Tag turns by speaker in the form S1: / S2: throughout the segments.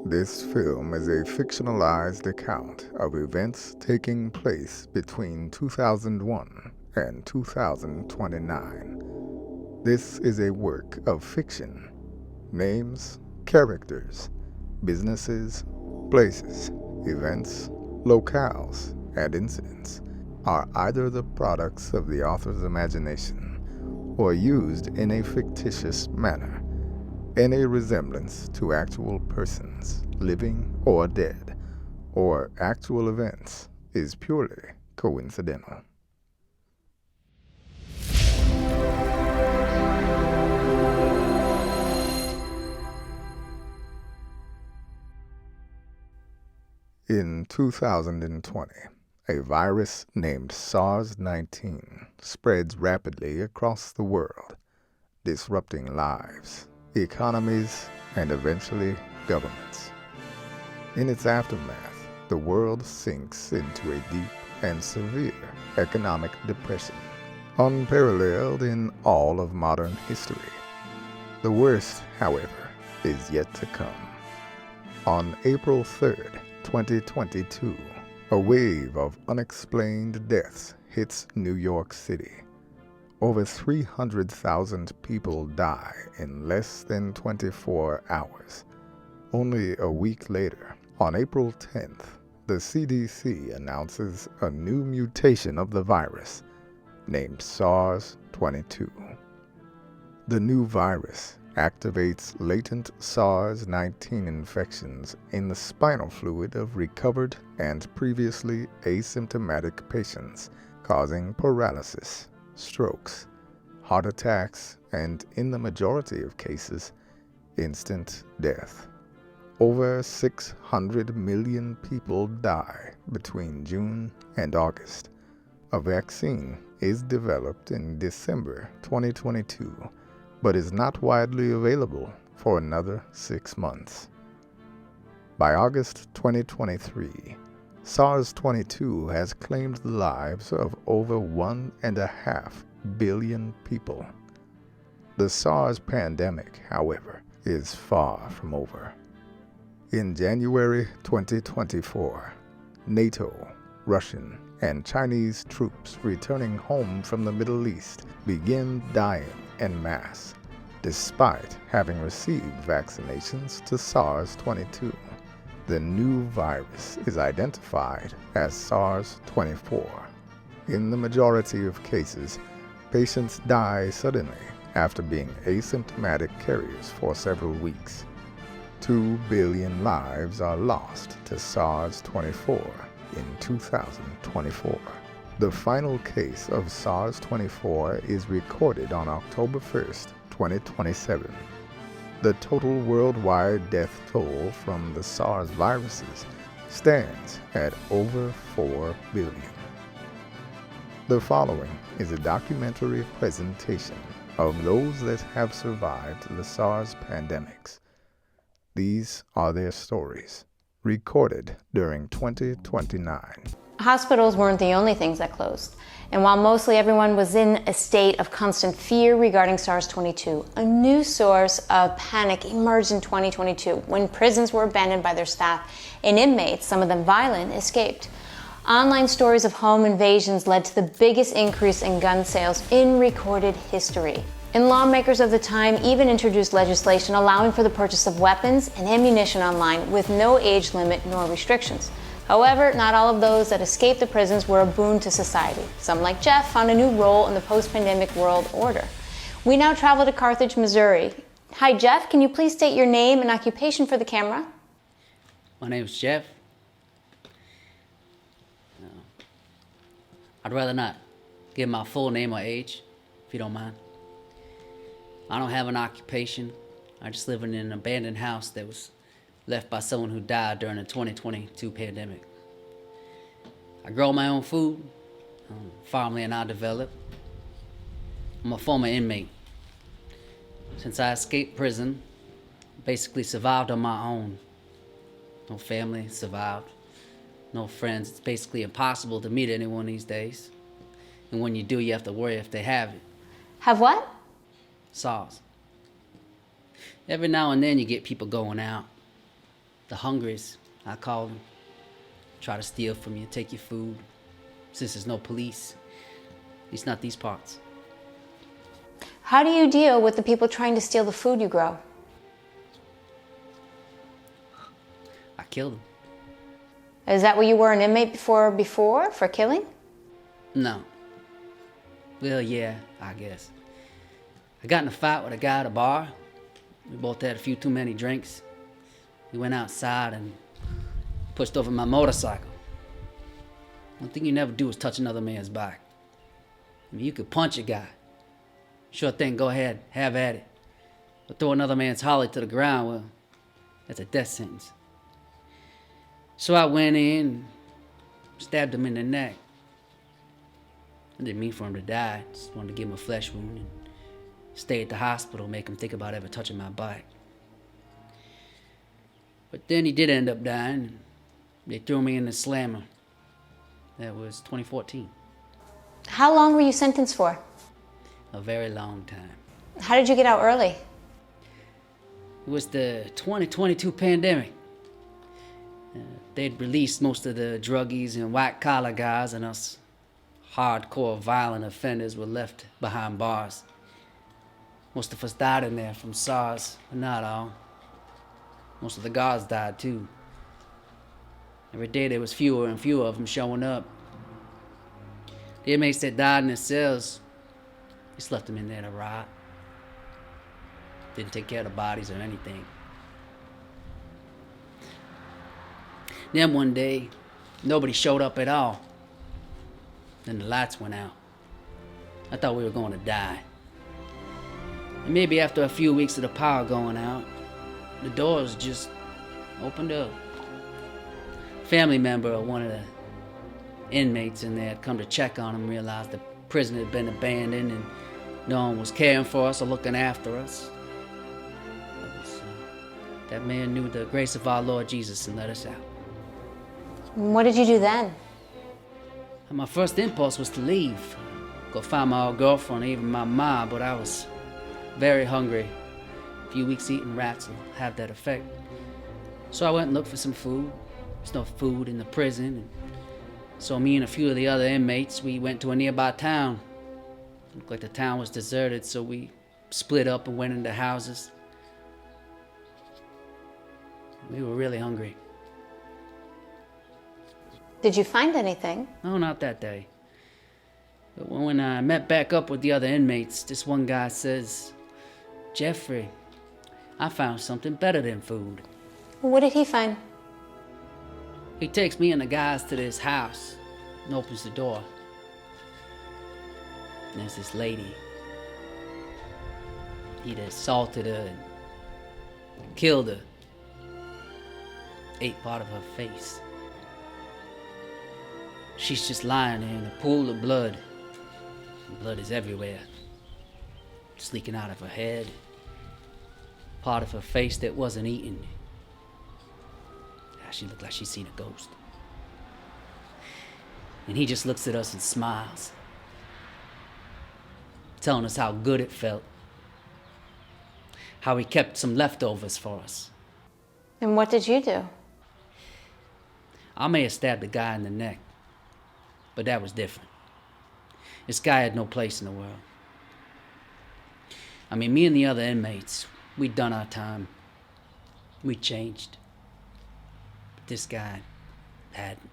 S1: This film is a fictionalized account of events taking place between 2001 and 2029. This is a work of fiction. Names, characters, businesses, places, events, locales, and incidents are either the products of the author's imagination or used in a fictitious manner. Any resemblance to actual persons, living or dead, or actual events is purely coincidental. In 2020, a virus named SARS-29 spreads rapidly across the world, disrupting lives, economies, and eventually governments. In its aftermath, the world sinks into a deep and severe economic depression, unparalleled in all of modern history. The worst, however, is yet to come. On April 3rd, 2022, a wave of unexplained deaths hits New York City. Over 300,000 people die in less than 24 hours. Only a week later, on April 10th, the CDC announces a new mutation of the virus named SARS-29. The new virus activates latent SARS-29 infections in the spinal fluid of recovered and previously asymptomatic patients, causing paralysis, strokes, heart attacks, and in the majority of cases, instant death. Over 600 million people die between June and August. A vaccine is developed in December 2022, but is not widely available for another 6 months. By August 2023, SARS-29 has claimed the lives of over 1.5 billion people. The SARS pandemic, however, is far from over. In January 2024, NATO, Russian, and Chinese troops returning home from the Middle East begin dying en masse, despite having received vaccinations to SARS-29. The new virus is identified as SARS-24. In the majority of cases, patients die suddenly after being asymptomatic carriers for several weeks. 2 billion lives are lost to SARS-24 in 2024. The final case of SARS-24 is recorded on October 1st, 2027. The total worldwide death toll from the SARS viruses stands at over 4 billion. The following is a documentary presentation of those that have survived the SARS pandemics. These are their stories, recorded during 2029.
S2: Hospitals weren't the only things that closed. And while mostly everyone was in a state of constant fear regarding SARS-29, a new source of panic emerged in 2022 when prisons were abandoned by their staff and inmates, some of them violent, escaped. Online stories of home invasions led to the biggest increase in gun sales in recorded history. And lawmakers of the time even introduced legislation allowing for the purchase of weapons and ammunition online with no age limit nor restrictions. However, not all of those that escaped the prisons were a boon to society. Some, like Jeff, found a new role in the post-pandemic world order. We now travel to Carthage, Missouri. Hi, Jeff. Can you please state your name and occupation for the camera?
S3: My name is Jeff. I'd rather not give my full name or age, if you don't mind. I don't have an occupation. I just live in an abandoned house that was left by someone who died during the 2022 pandemic. I grow my own food, farmland I develop. I'm a former inmate. Since I escaped prison, basically survived on my own. No family, survived. No friends. It's basically impossible to meet anyone these days. And when you do, you have to worry if they have it.
S2: Have what?
S3: SARS. Every now and then you get people going out. The hungries, I call them. Try to steal from you, take your food. Since there's no police, at least not these parts.
S2: How do you deal with the people trying to steal the food you grow?
S3: I kill them.
S2: Is that what you were an inmate before for killing?
S3: No. Well, yeah, I guess. I got in a fight with a guy at a bar. We both had a few too many drinks. We went outside and pushed over my motorcycle. One thing you never do is touch another man's bike. I mean, you could punch a guy. Sure thing, go ahead, have at it. But throw another man's Holly to the ground, well, that's a death sentence. So I went in, stabbed him in the neck. I didn't mean for him to die. Just wanted to give him a flesh wound and stay at the hospital, make him think about ever touching my bike. But then he did end up dying. They threw me in the slammer. That was 2014.
S2: How long were you sentenced for?
S3: A very long time.
S2: How did you get out early?
S3: It was the 2022 pandemic. They'd released most of the druggies and white-collar guys, and us hardcore violent offenders were left behind bars. Most of us died in there from SARS, but not all. Most of the guards died too. Every day there was fewer and fewer of them showing up. The inmates that died in their cells, just left them in there to rot. Didn't take care of the bodies or anything. Then one day, nobody showed up at all. Then the lights went out. I thought we were going to die. And maybe after a few weeks of the power going out, the doors just opened up. A family member of one of the inmates in there had come to check on him, realized the prison had been abandoned and no one was caring for us or looking after us. That man knew the grace of our Lord Jesus and let us out.
S2: What did you do then?
S3: And my first impulse was to leave, go find my old girlfriend, even my mom, but I was very hungry. A few weeks eating rats will have that effect. So I went and looked for some food. There's no food in the prison. And so me and a few of the other inmates, we went to a nearby town. It looked like the town was deserted, so we split up and went into houses. We were really hungry.
S2: Did you find anything?
S3: No, not that day. But when I met back up with the other inmates, this one guy says, "Jeffrey, I found something better than food."
S2: What did he find?
S3: He takes me and the guys to this house and opens the door. And there's this lady. He'd assaulted her and killed her. Ate part of her face. She's just lying there in a pool of blood. And blood is everywhere. It's leaking out of her head. Part of her face that wasn't eaten. She looked like she'd seen a ghost. And he just looks at us and smiles, telling us how good it felt. How he kept some leftovers for us.
S2: And what did you do?
S3: I may have stabbed the guy in the neck, but that was different. This guy had no place in the world. I mean, me and the other inmates, we'd done our time. We changed. But this guy hadn't.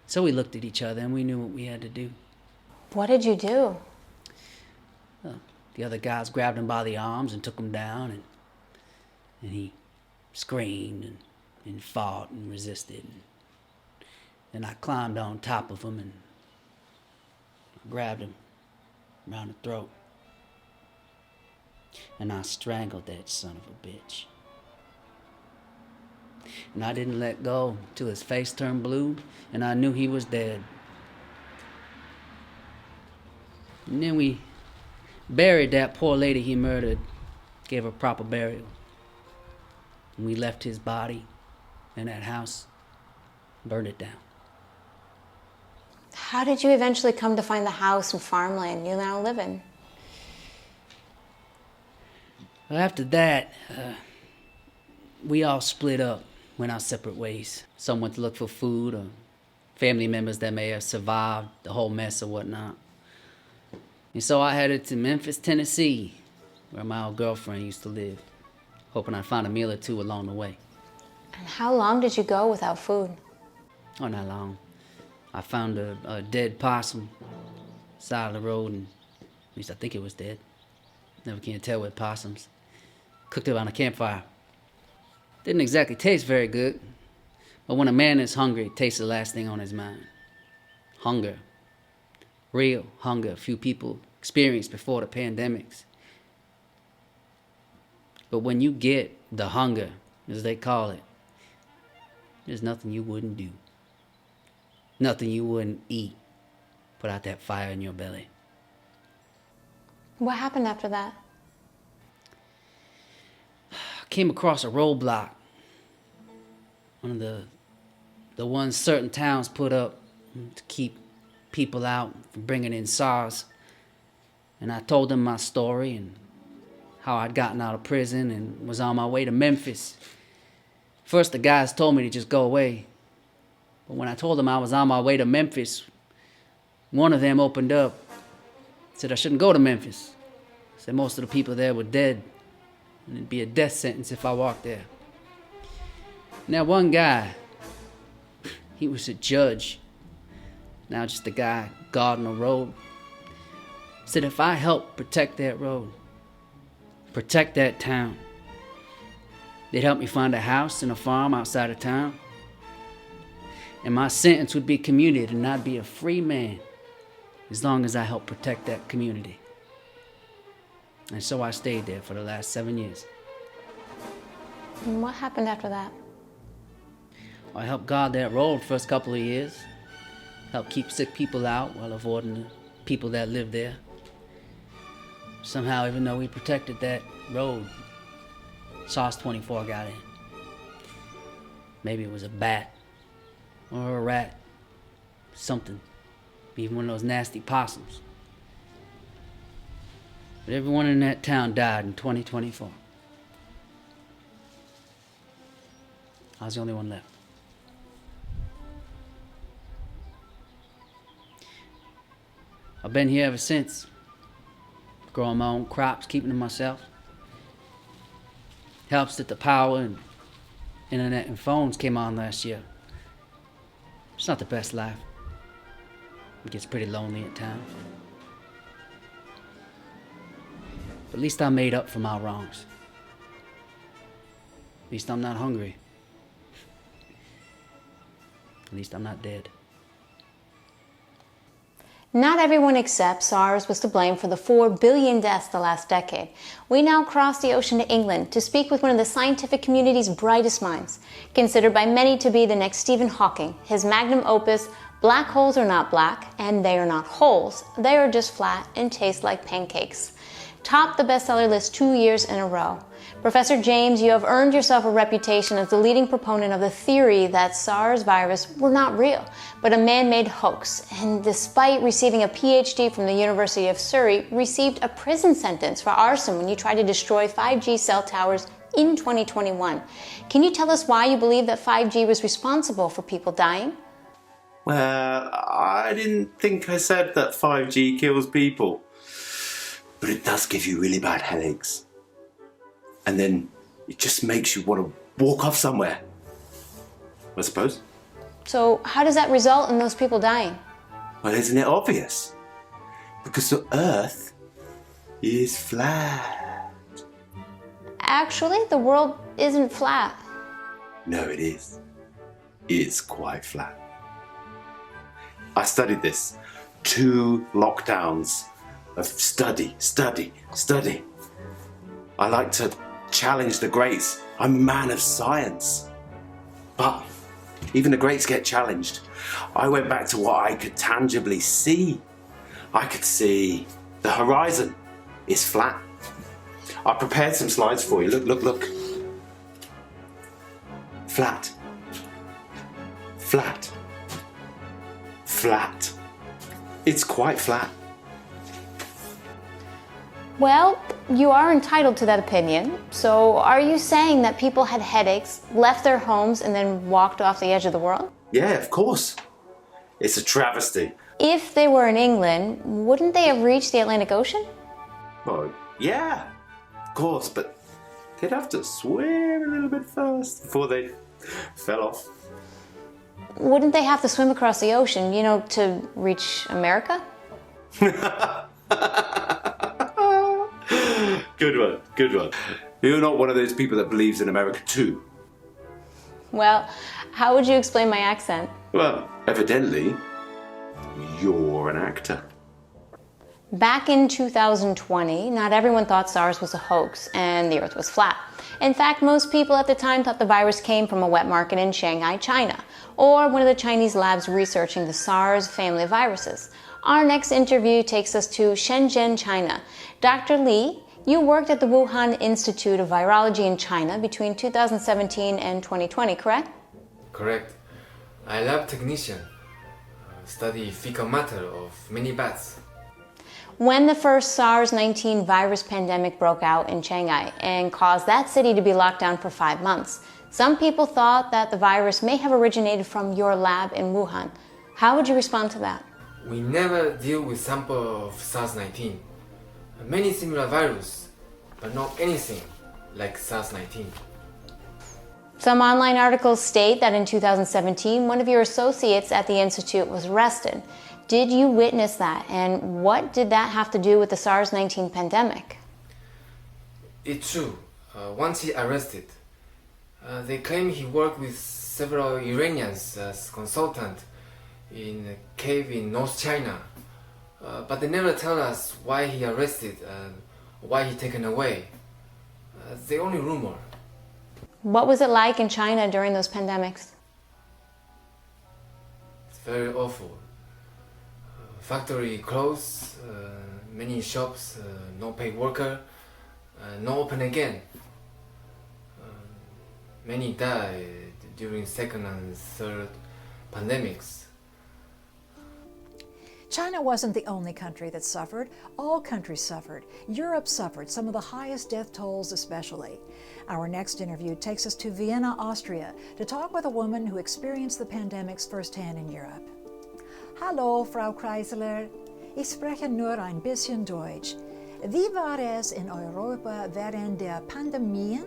S3: So we looked at each other and we knew what we had to do.
S2: What did you do?
S3: Well, the other guys grabbed him by the arms and took him down, and he screamed and fought and resisted. And I climbed on top of him and grabbed him around the throat. And I strangled that son of a bitch. And I didn't let go till his face turned blue and I knew he was dead. And then we buried that poor lady he murdered, gave her proper burial. And we left his body in that house, burned it down.
S2: How did you eventually come to find the house and farmland you now live in?
S3: Well, after that, we all split up, went our separate ways. Some went to look for food or family members that may have survived the whole mess or whatnot. And so I headed to Memphis, Tennessee, where my old girlfriend used to live, hoping I'd find a meal or two along the way.
S2: And how long did you go without food?
S3: Oh, not long. I found a dead possum side of the road, and at least I think it was dead. Never can tell with possums. Cooked it on a campfire. Didn't exactly taste very good, but when a man is hungry, it tastes the last thing on his mind. Hunger. Real hunger few people experienced before the pandemics. But when you get the hunger, as they call it, there's nothing you wouldn't do. Nothing you wouldn't eat. Put out that fire in your belly.
S2: What happened after that?
S3: I came across a roadblock. One of the ones certain towns put up to keep people out from bringing in SARS. And I told them my story and how I'd gotten out of prison and was on my way to Memphis. First, the guys told me to just go away. But when I told them I was on my way to Memphis, one of them opened up, said I shouldn't go to Memphis. Said most of the people there were dead, and it'd be a death sentence if I walked there. Now one guy, he was a judge, now just a guy guarding a road, said if I help protect that road, protect that town, they'd help me find a house and a farm outside of town, and my sentence would be commuted and I'd be a free man as long as I help protect that community. And so I stayed there for the last 7 years.
S2: And what happened after that?
S3: I helped guard that road first couple of years, helped keep sick people out while avoiding the people that lived there. Somehow, even though we protected that road, SARS-29 got in. Maybe it was a bat or a rat, something, even one of those nasty possums. But everyone in that town died in 2024. I was the only one left. I've been here ever since, growing my own crops, keeping them myself. Helps that the power and internet and phones came on last year. It's not the best life. It gets pretty lonely at times. But at least I made up for my wrongs. At least I'm not hungry. At least I'm not dead.
S2: Not everyone accepts SARS was to blame for the 4 billion deaths the last decade. We now cross the ocean to England to speak with one of the scientific community's brightest minds, considered by many to be the next Stephen Hawking. His magnum opus, Black Holes Are Not Black, and They Are Not Holes. They are just flat and taste like pancakes. Topped the bestseller list 2 years in a row. Professor James, you have earned yourself a reputation as the leading proponent of the theory that SARS virus were not real, but a man-made hoax, and despite receiving a PhD from the University of Surrey, received a prison sentence for arson when you tried to destroy 5G cell towers in 2021. Can you tell us why you believe that 5G was responsible for people dying?
S4: Well, I didn't think I said that 5G kills people, but it does give you really bad headaches. And then it just makes you want to walk off somewhere, I suppose.
S2: So how does that result in those people dying?
S4: Well, isn't it obvious? Because the Earth is flat.
S2: Actually, the world isn't flat.
S4: No, it is. It's quite flat. I studied this. 2 lockdowns of study. I like to challenge the greats. I'm a man of science. But even the greats get challenged. I went back to what I could tangibly see. I could see the horizon is flat. I prepared some slides for you. Look. Flat. Flat. Flat. It's quite flat.
S2: Well, you are entitled to that opinion. So are you saying that people had headaches, left their homes, and then walked off the edge of the world?
S4: Yeah, of course. It's a travesty.
S2: If they were in England, wouldn't they have reached the Atlantic Ocean?
S4: Well, yeah, of course, but they'd have to swim a little bit first before they fell off.
S2: Wouldn't they have to swim across the ocean, to reach America?
S4: Good one, good one. You're not one of those people that believes in America too.
S2: Well, how would you explain my accent?
S4: Well, evidently, you're an actor.
S2: Back in 2020, not everyone thought SARS was a hoax and the Earth was flat. In fact, most people at the time thought the virus came from a wet market in Shanghai, China, or one of the Chinese labs researching the SARS family of viruses. Our next interview takes us to Shenzhen, China. Dr. Li, you worked at the Wuhan Institute of Virology in China between 2017 and 2020, correct?
S5: Correct. I lab technician, study fecal matter of many bats.
S2: When the first SARS-19 virus pandemic broke out in Shanghai and caused that city to be locked down for 5 months, some people thought that the virus may have originated from your lab in Wuhan. How would you respond to that?
S5: We never deal with sample of SARS-19. Many similar viruses, but not anything like SARS-19.
S2: Some online articles state that in 2017, one of your associates at the Institute was arrested. Did you witness that? And what did that have to do with the SARS-19 pandemic?
S5: It's true. Once he arrested, they claim he worked with several Iranians as consultant in a cave in North China. But they never tell us why he arrested and why he taken away. They only rumor.
S2: What was it like in China during those pandemics?
S5: It's very awful. Factory closed, many shops, no paid worker, no open again. Many died during second and third pandemics.
S6: China wasn't the only country that suffered. All countries suffered. Europe suffered, some of the highest death tolls especially. Our next interview takes us to Vienna, Austria, to talk with a woman who experienced the pandemics firsthand in Europe. Hallo, Frau Kreisler. Ich spreche nur ein bisschen Deutsch. Wie war es in Europa während der Pandemien?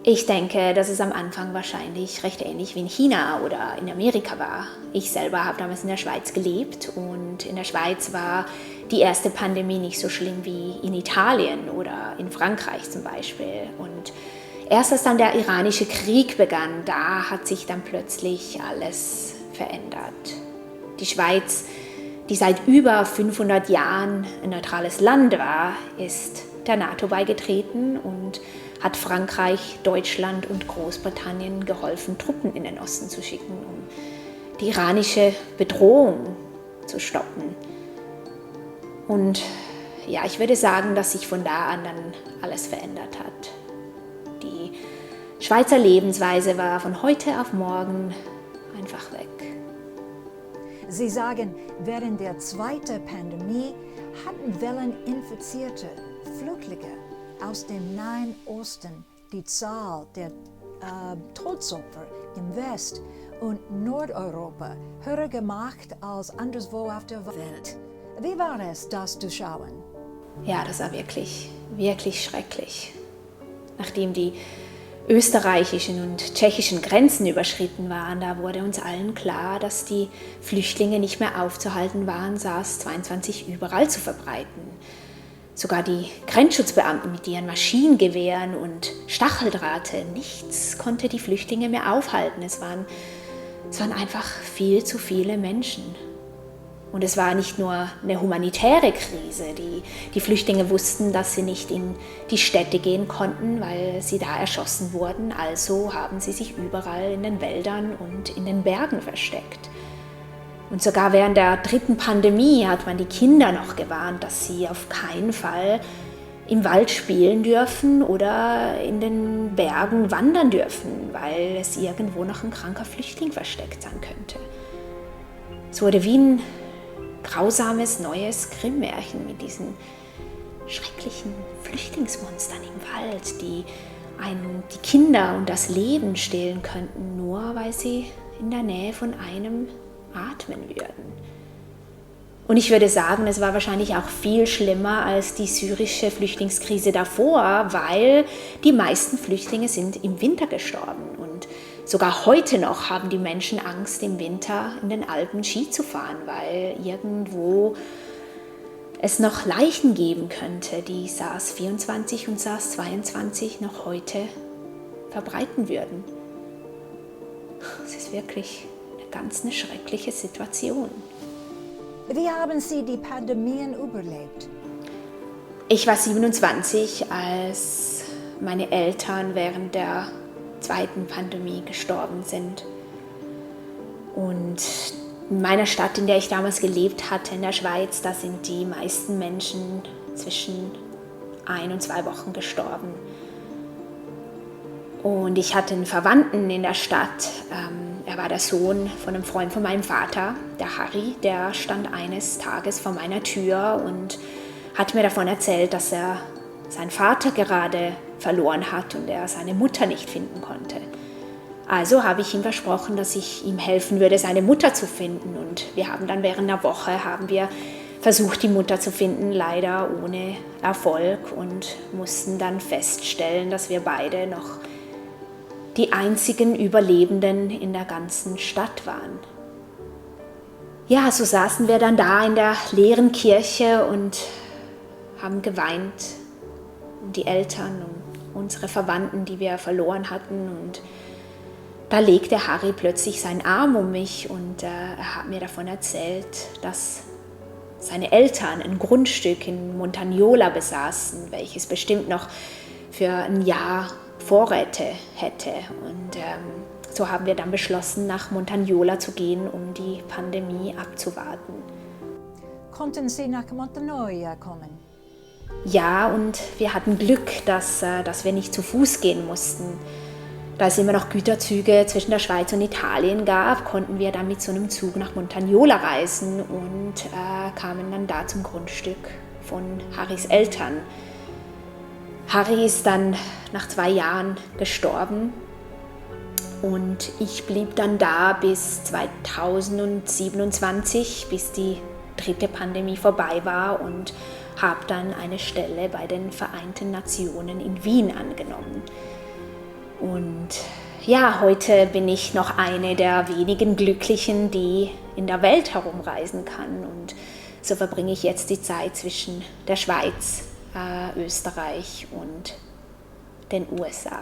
S7: Ich denke, dass es am Anfang wahrscheinlich recht ähnlich wie in China oder in Amerika war. Ich selber habe damals in der Schweiz gelebt und in der Schweiz war die erste Pandemie nicht so schlimm wie in Italien oder in Frankreich zum Beispiel. Und erst als dann der iranische Krieg begann, da hat sich dann plötzlich alles verändert. Die Schweiz, die seit über 500 Jahren ein neutrales Land war, ist der NATO beigetreten und hat Frankreich, Deutschland und Großbritannien geholfen, Truppen in den Osten zu schicken, um die iranische Bedrohung zu stoppen. Und ja, ich würde sagen, dass sich von da an dann alles verändert hat. Die Schweizer Lebensweise war von heute auf morgen einfach weg.
S6: Sie sagen, während der zweiten Pandemie hatten Wellen Infizierte, Flüchtlinge aus dem Nahen Osten die Zahl der Todesopfer im West- und Nordeuropa höher gemacht als anderswo auf der Welt. Wie war es, das zu schauen?
S7: Ja, das war wirklich, wirklich schrecklich. Nachdem die österreichischen und tschechischen Grenzen überschritten waren, da wurde uns allen klar, dass die Flüchtlinge nicht mehr aufzuhalten waren, SARS-29 überall zu verbreiten. Sogar die Grenzschutzbeamten mit ihren Maschinengewehren und Stacheldrahte, nichts konnte die Flüchtlinge mehr aufhalten. Es waren einfach viel zu viele Menschen. Und es war nicht nur eine humanitäre Krise. Die Flüchtlinge wussten, dass sie nicht in die Städte gehen konnten, weil sie da erschossen wurden. Also haben sie sich überall in den Wäldern und in den Bergen versteckt. Und sogar während der dritten Pandemie hat man die Kinder noch gewarnt, dass sie auf keinen Fall im Wald spielen dürfen oder in den Bergen wandern dürfen, weil es irgendwo noch ein kranker Flüchtling versteckt sein könnte. Es wurde wie ein grausames neues Grimm-Märchen mit diesen schrecklichen Flüchtlingsmonstern im Wald, die einem die Kinder und das Leben stehlen könnten, nur weil sie in der Nähe von einem atmen würden. Und ich würde sagen, es war wahrscheinlich auch viel schlimmer als die syrische Flüchtlingskrise davor, weil die meisten Flüchtlinge sind im Winter gestorben. Und sogar heute noch haben die Menschen Angst, im Winter in den Alpen Ski zu fahren, weil irgendwo es noch Leichen geben könnte, die SARS-24 und SARS-22 noch heute verbreiten würden. Es ist wirklich eine schreckliche Situation.
S6: Wie haben Sie die Pandemien überlebt?
S7: Ich war 27, als meine Eltern während der zweiten Pandemie gestorben sind. Und in meiner Stadt, in der ich damals gelebt hatte, in der Schweiz, da sind die meisten Menschen zwischen 1 und 2 Wochen gestorben. Und ich hatte einen Verwandten in der Stadt. Er war der Sohn von einem Freund von meinem Vater, der Harry. Der stand eines Tages vor meiner Tür und hat mir davon erzählt, dass er seinen Vater gerade verloren hat und er seine Mutter nicht finden konnte. Also habe ich ihm versprochen, dass ich ihm helfen würde, seine Mutter zu finden. Und wir haben dann während einer Woche versucht, die Mutter zu finden, leider ohne Erfolg, und mussten dann feststellen, dass wir beide noch die einzigen Überlebenden in der ganzen Stadt waren. Ja, so saßen wir dann da in der leeren Kirche und haben geweint um die Eltern und unsere Verwandten, die wir verloren hatten. Und da legte Harry plötzlich seinen Arm um mich und er hat mir davon erzählt, dass seine Eltern ein Grundstück in Montagnola besaßen, welches bestimmt noch für ein Jahr Vorräte hätte. Und so haben wir dann beschlossen, nach Montagnola zu gehen, um die Pandemie abzuwarten.
S6: Konnten Sie nach Montagnola kommen?
S7: Ja, und wir hatten Glück, dass wir nicht zu Fuß gehen mussten. Da es immer noch Güterzüge zwischen der Schweiz und Italien gab, konnten wir dann mit so einem Zug nach Montagnola reisen und kamen dann da zum Grundstück von Harrys Eltern. Harry ist dann nach 2 Jahren gestorben und ich blieb dann da bis 2027, bis die 3. Pandemie vorbei war, und habe dann eine Stelle bei den Vereinten Nationen in Wien angenommen. Und ja, heute bin ich noch eine der wenigen Glücklichen, die in der Welt herumreisen kann, und so verbringe ich jetzt die Zeit zwischen der Schweiz, Österreich und den USA.